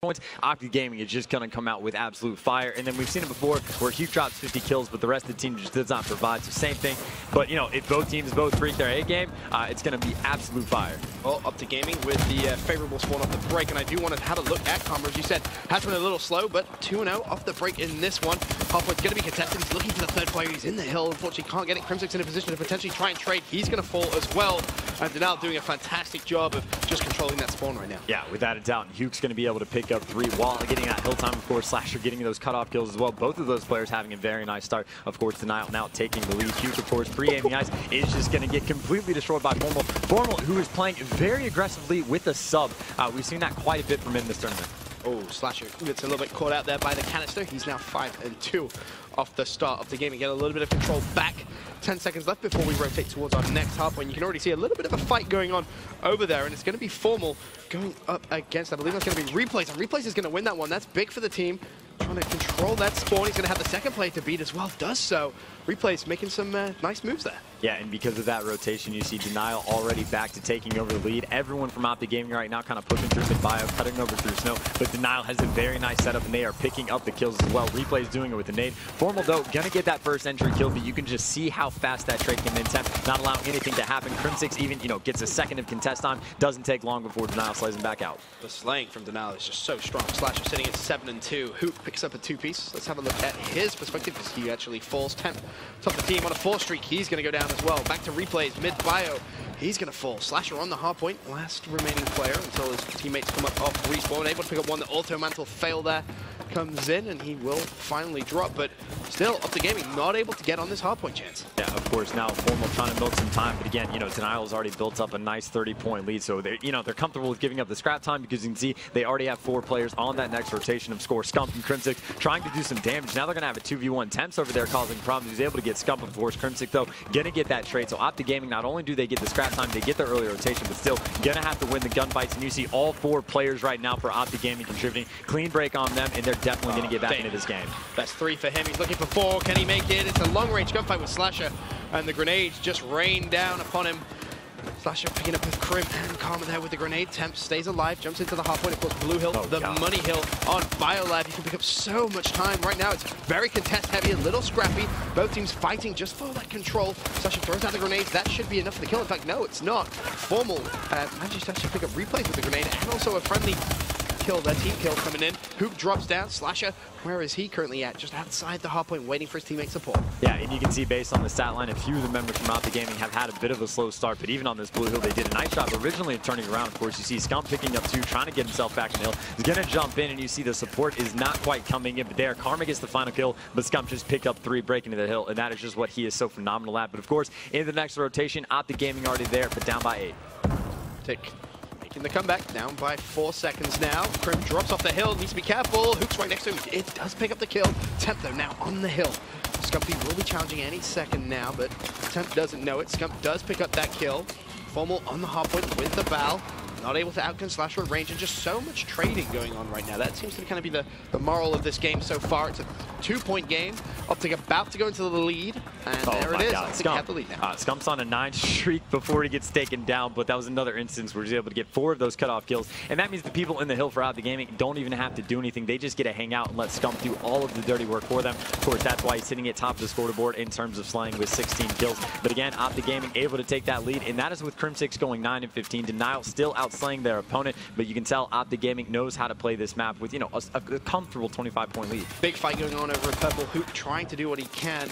points. Optic Gaming is just going to come out with absolute fire. And then we've seen it before where Hugh drops 50 kills, but the rest of the team just does not provide. So same thing. But, you know, if both teams both freak their A game, it's going to be absolute fire. Well, Optic Gaming with the favorable spawn off the break. And I do want to have a look at Karma. As you said, has been a little slow, but 2-0 off the break in this one. Halfway's going to be contested. He's looking for the third player. He's in the hill. Unfortunately, can't get it. Crimsix in a position to potentially try and trade. He's going to fall as well. And Denal doing a fantastic job of just controlling that spawn right now. Yeah, without a doubt. And Hugh's going to be able to pick up 3 while getting that hill time, of course. Slasher getting those cutoff kills as well. Both of those players having a very nice start. Of course, Denial now taking the lead. Hugh, of course, pre-aiming ice is just going to get completely destroyed by Formal. Formal, who is playing very aggressively with a sub. We've seen that quite a bit from him in this tournament. Oh, Slasher gets a little bit caught out there by the canister. He's now 5-2 off the start of the game. We get a little bit of control back. 10 seconds left before we rotate towards our next hardpoint. You can already see a little bit of a fight going on over there, and it's going to be Formal going up against, I believe that's going to be Replays, and Replays is going to win that one. That's big for the team. Trying to control that spawn. He's going to have the second player to beat as well. Does so. Replays making some nice moves there. Yeah, and because of that rotation, you see Denial already back to taking over the lead. Everyone from Optic Gaming right now kind of pushing through mid-bio, cutting over through snow. But Denial has a very nice setup, and they are picking up the kills as well. Replays doing it with the nade. Formal, though, going to get that first entry kill, but you can just see how fast that trade can attempt, not allowing anything to happen. Crimsix even, you know, gets a second of contest time. Doesn't take long before Denial slays him back out. The slaying from Denial is just so strong. Slasher sitting at 7-2. Hoop picks up a 2-piece. Let's have a look at his perspective as he actually falls 10th. Top of the team on a 4 streak. He's going to go down as well. Back to Replays, mid-bio. He's going to fall. Slasher on the hard point. Last remaining player until his teammates come up off respawn. Able to pick up one. The auto mantle fail there. Comes in and he will finally drop, but still Optic Gaming not able to get on this hardpoint chance. Yeah, of course. Now Formal trying to milk some time, but again, you know, Denial has already built up a nice 30-point lead, so they're, you know, they're comfortable with giving up the scrap time because you can see they already have 4 players on that next rotation of Score. Scump and Crimsix trying to do some damage. Now they're going to have a 2v1. Temps over there causing problems. He's able to get Scump, of course. Crimsix, though, going to get that trade. So Optic Gaming, not only do they get the scrap time, they get the early rotation, but still going to have to win the gunfights. And you see all 4 players right now for Optic Gaming contributing. Clean break on them, and they're definitely going to get back into this game. That's 3 for him. He's looking for 4. Can he make it? It's a long-range gunfight with Slasher, and the grenades just rain down upon him. Slasher picking up with Crim and Karma there with the grenade. Temp stays alive, jumps into the hardpoint. Of course, Blue Hill, Money Hill on BioLab. He can pick up so much time. Right now, it's very contest-heavy, a little scrappy. Both teams fighting just for that control. Slasher throws out the grenades. That should be enough for the kill. In fact, no, it's not. Formal manages to actually pick up Replays with the grenade, and also a friendly kill, that team kill coming in. Hoop drops down. Slasher, where is he currently at? Just outside the hardpoint, waiting for his teammate support. Yeah, and you can see based on the stat line, a few of the members from Optic Gaming have had a bit of a slow start, but even on this Blue Hill, they did a nice job originally of turning around. Of course, you see Scump picking up 2, trying to get himself back in the hill. He's going to jump in, and you see the support is not quite coming in, but there, Karma gets the final kill, but Scump just picked up 3, breaking to the hill, and that is just what he is so phenomenal at. But of course, in the next rotation, Optic Gaming already there, but down by 8. Making the comeback, down by 4 seconds now. Crim drops off the hill, needs to be careful. Hook's right next to him. It does pick up the kill. Temp, though, now on the hill. Scumpy will be challenging any second now, but Temp doesn't know it. Scump does pick up that kill. Formal on the hardpoint with the Val. Not able to outgun Slasher at range, and just so much trading going on right now. That seems to kind of be the moral of this game so far. It's a 2-point game. Optic about to go into the lead, and there it is. Optic have the lead now. Scump's on a 9 streak before he gets taken down, but that was another instance where he's able to get 4 of those cutoff kills, and that means the people in the hill for Optic Gaming don't even have to do anything. They just get to hang out and let Scump do all of the dirty work for them. Of course, that's why he's sitting at top of the scoreboard in terms of slaying with 16 kills. But again, Optic Gaming able to take that lead, and that is with Crimsix going 9-15. Denial still outslaying their opponent, but you can tell Optic Gaming knows how to play this map with, you know, a comfortable 25-point lead. Big fight going on over at Purple. Hoop trying to do what he can.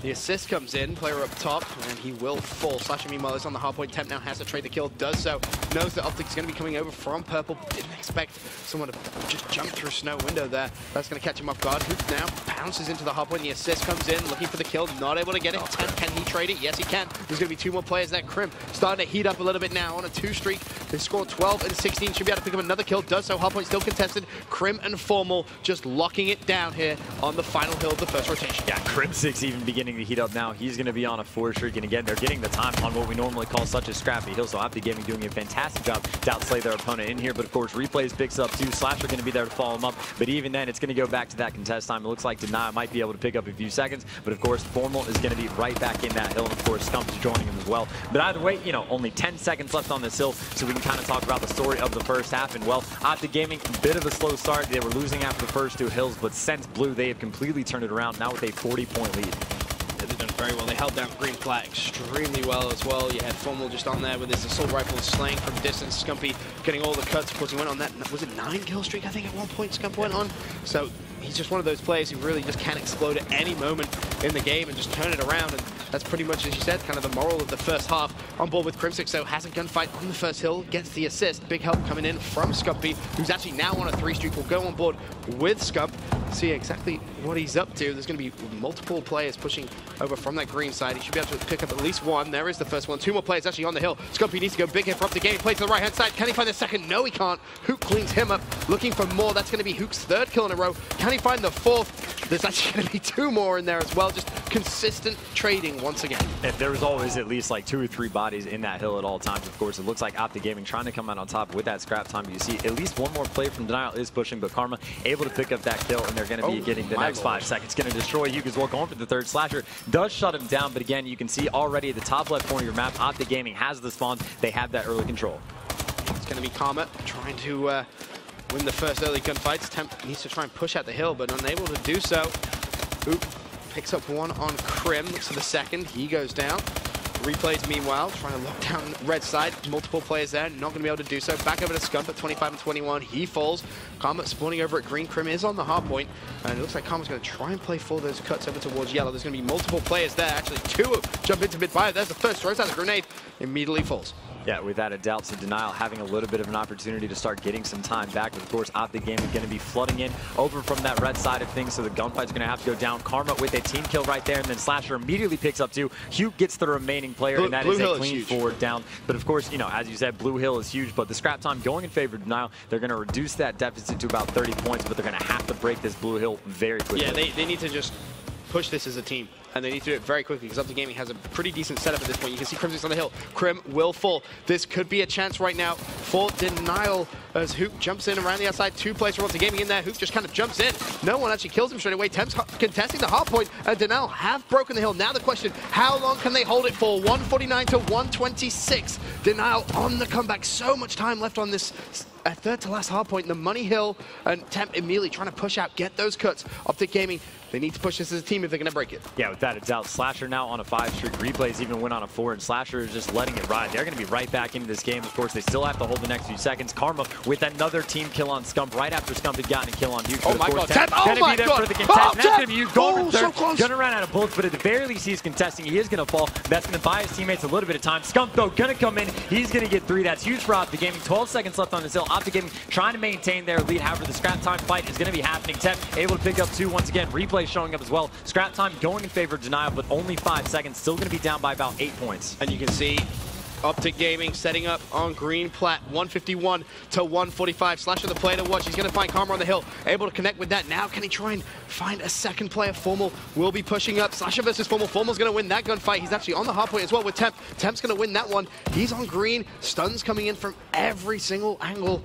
The assist comes in, player up top, and he will fall. Slasher, meanwhile, is on the hardpoint. Temp now has to trade the kill, does so. Knows that Optic's going to be coming over from Purple. Didn't expect someone to just jump through a snow window there. That's going to catch him off guard. Hoop now bounces into the hardpoint. The assist comes in, looking for the kill, not able to get it. Temp, can he trade it? Yes, he can. There's going to be 2 more players there. Crim starting to heat up a little bit now on a 2 streak. They score 12 and 16. Should be able to pick up another kill, does so. Hardpoint still contested. Crim and Formal just locking it down here on the final hill of the first rotation. Yeah, Crimsix even beginning beginning to heat up now. He's going to be on a 4 streak, and again, they're getting the time on what we normally call such a scrappy hill. So Optic Gaming doing a fantastic job to outslay their opponent in here. But of course, Replays picks up 2. Slasher going to be there to follow him up. But even then, it's going to go back to that contest time. It looks like Denial might be able to pick up a few seconds. But of course, Formal is going to be right back in that hill. And of course, Scump's joining him as well. But either way, you know, only 10 seconds left on this hill. So we can kind of talk about the story of the first half. And well, Optic Gaming, a bit of a slow start. They were losing after the first 2 hills. But since Blue, they have completely turned it around now with a 40-point lead. Yeah, they've done very well. They held down Green Plat extremely well as well. You had Formal just on there with his assault rifle slaying from distance. Scumpy getting all the cuts. Of course, he went on that, was it 9 kill streak, I think, at one point Scump went on. So he's just one of those players who really just can explode at any moment in the game and just turn it around. And that's pretty much, as you said, kind of the moral of the first half. On board with Crimsic, so has a gunfight on the first hill, gets the assist. Big help coming in from Scumpy, who's actually now on a 3 streak. Will go on board with Scump, see exactly what he's up to. There's going to be multiple players pushing over from that green side. He should be able to pick up at least 1. There is the first one. 2 more players actually on the hill. Scumpy needs to go big hit for Optic Gaming. Play to the right-hand side. Can he find the second? No, he can't. Hook cleans him up. Looking for more. That's going to be Hook's 3rd kill in a row. Can he find the 4th? There's actually going to be 2 more in there as well. Just consistent trading once again. And there was always at least like 2 or 3 bodies in that hill at all times. Of course, it looks like Optic Gaming trying to come out on top with that scrap time. You see at least 1 more play from Denial is pushing, but Karma able to pick up that kill, and they're going to be getting the next 5 seconds. Going to destroy Hugh as well, going for the 3rd. Slasher does shut him down, but again, you can see already at the top left corner of your map, Optic Gaming has the spawns. They have that early control. It's going to be Karma trying to win the first early gunfights. Temp needs to try and push out the hill, but unable to do so. Oop picks up 1 on Crim. Looks for the 2nd. He goes down. Replays, meanwhile, trying to lock down red side. Multiple players there, not going to be able to do so. Back over to Scump at 25 and 21. He falls. Karma spawning over at green. Crim is on the hard point, and it looks like Karma's going to try and play for those cuts over towards yellow. There's going to be multiple players there. Actually, 2 jump into mid-fire. There's the first. Throws out the grenade. Immediately falls. Yeah, without a doubt, so Denial having a little bit of an opportunity to start getting some time back. But of course, Optic Gaming going to be flooding in over from that red side of things, so the gunfight's going to have to go down. Karma with a team kill right there, and then Slasher immediately picks up 2. Hugh gets the remaining player, and that is a clean forward down. But of course, you know, as you said, Blue Hill is huge, but the scrap time going in favor of Denial. They're going to reduce that deficit to about 30 points, but they're going to have to break this Blue Hill very quickly. Yeah, they need to just push this as a team, and they need to do it very quickly because Optic Gaming has a pretty decent setup at this point. You can see Crimsic's on the hill. Crim will fall. This could be a chance right now for Denial as Hook jumps in around the outside. 2 players from Optic Gaming in there. Hook just kind of jumps in. No one actually kills him straight away. Temps contesting the hard point, and Denial have broken the hill. Now the question, how long can they hold it for? 149 to 126. Denial on the comeback. So much time left on this third to last hard point. The money hill, and Temp immediately trying to push out, get those cuts. Optic Gaming, they need to push this as a team if they're going to break it. Yeah, without a doubt. Slasher now on a 5 streak. Replays even went on a 4, and Slasher is just letting it ride. They're going to be right back into this game. Of course, they still have to hold the next few seconds. Karma with another team kill on Scump right after Scump had gotten a kill on Hughes. Oh my God, Temp! Oh my God! For the contest. Oh, That's going to be Hughes going for 3rd. So close. Gonna run out of bullets, but at the very least, he's contesting. He is going to fall. That's going to buy his teammates a little bit of time. Scump, though, going to come in. He's going to get 3. That's huge for Optic Gaming. 12 seconds left on this hill. Optic Gaming trying to maintain their lead. However, the scrap time fight is going to be happening. Temp able to pick up 2 once again. Replay showing up as well. Scrap time going in favor of Denial, but only 5 seconds. Still going to be down by about 8 points. And you can see Optic Gaming setting up on green plat, 151 to 145. Slasher the player to watch. He's going to find Karma on the hill, able to connect with that. Now can he try and find a second player? Formal will be pushing up. Slasher versus Formal. Formal's going to win that gunfight. He's actually on the hard point as well with Temp. Temp's going to win that one. He's on green. Stuns coming in from every single angle.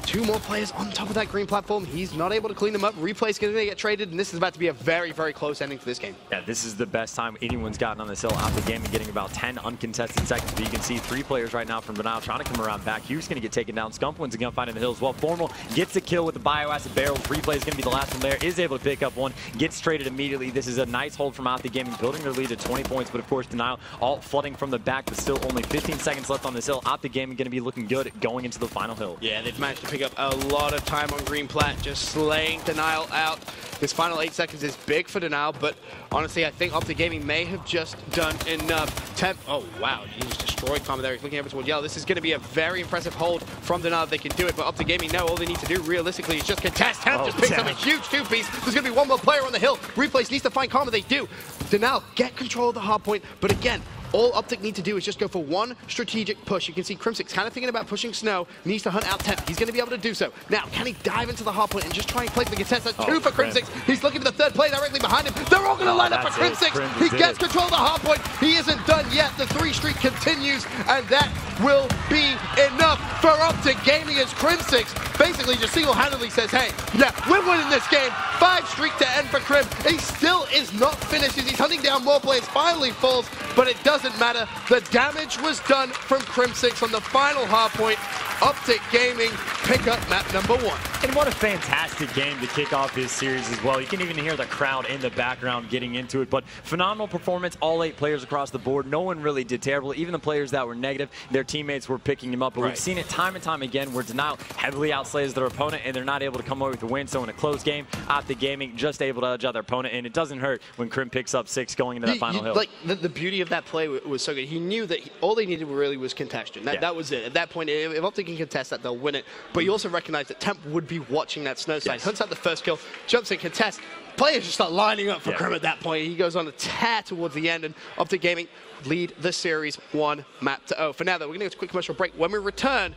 2 more players on top of that green platform. He's not able to clean them up. Replay's going to get traded, and this is about to be a very, very close ending to this game. Yeah, this is the best time anyone's gotten on this hill. Optic Gaming getting about 10 uncontested seconds, but you can see 3 players right now from Denial trying to come around back. Hughes going to get taken down. Scump wins a gunfight in the hill as well. Formal gets a kill with the bioacid barrels. Replay is going to be the last one there. Is able to pick up 1. Gets traded immediately. This is a nice hold from Optic Gaming, building their lead to 20 points, but of course Denial all flooding from the back, but still only 15 seconds left on this hill. Optic Gaming going to be looking good going into the final hill. Yeah, they've managed to pick up a lot of time on green plat, just slaying Denial out. This final 8 seconds is big for Denial, but honestly, I think Optic Gaming may have just done enough. Temp, oh wow, he just destroyed Karma there. He's looking over toward yellow. This is going to be a very impressive hold from Denial. They can do it, but Optic Gaming know all they need to do realistically is just contest. Temp just picks up a huge 2-piece. There's going to be 1 more player on the hill. Replays needs to find Karma. They do. Denial get control of the hard point, but again, all Optic need to do is just go for one strategic push. You can see Crimsix kind of thinking about pushing Snow, needs to hunt out Temp. He's going to be able to do so. Now, can he dive into the hard point and just try and play for the contest? That's two for Crimsix. He's looking for the third play directly behind him. They're all going to line up for Crimsix. He gets control of the hard point. He isn't done yet. The 3 streak continues, and that will be enough for Optic Gaming as Crimsix basically just single-handedly says, hey, yeah, we're winning this game. 5 streak to end for Crim. He still is not finished as he's hunting down more players, finally falls, but it doesn't matter. The damage was done from Crimsix on the final hard point. Optic Gaming pick up map number 1. And what a fantastic game to kick off his series as well. You can even hear the crowd in the background getting into it, but phenomenal performance. All 8 players across the board. No one really did terrible. Even the players that were negative, their teammates were picking him up. But we've seen it time and time again where Denial heavily outslays their opponent and they're not able to come away with the win. So in a close game, Optic Gaming just able to edge out their opponent, and it doesn't hurt when Crim picks up 6 going into that final hill. Like the beauty of that play was so good. He knew that all they needed really was contention. That was it. At that point, if Optic can contest that, they'll win it. But you also recognize that Temp would be watching that snow side. Hunts out the first kill, jumps in contest. Players just start lining up for Crim at that point. He goes on a tear towards the end, and Optic Gaming lead the series 1 map to 0. For now, though, we're going to go to a quick commercial break. When we return,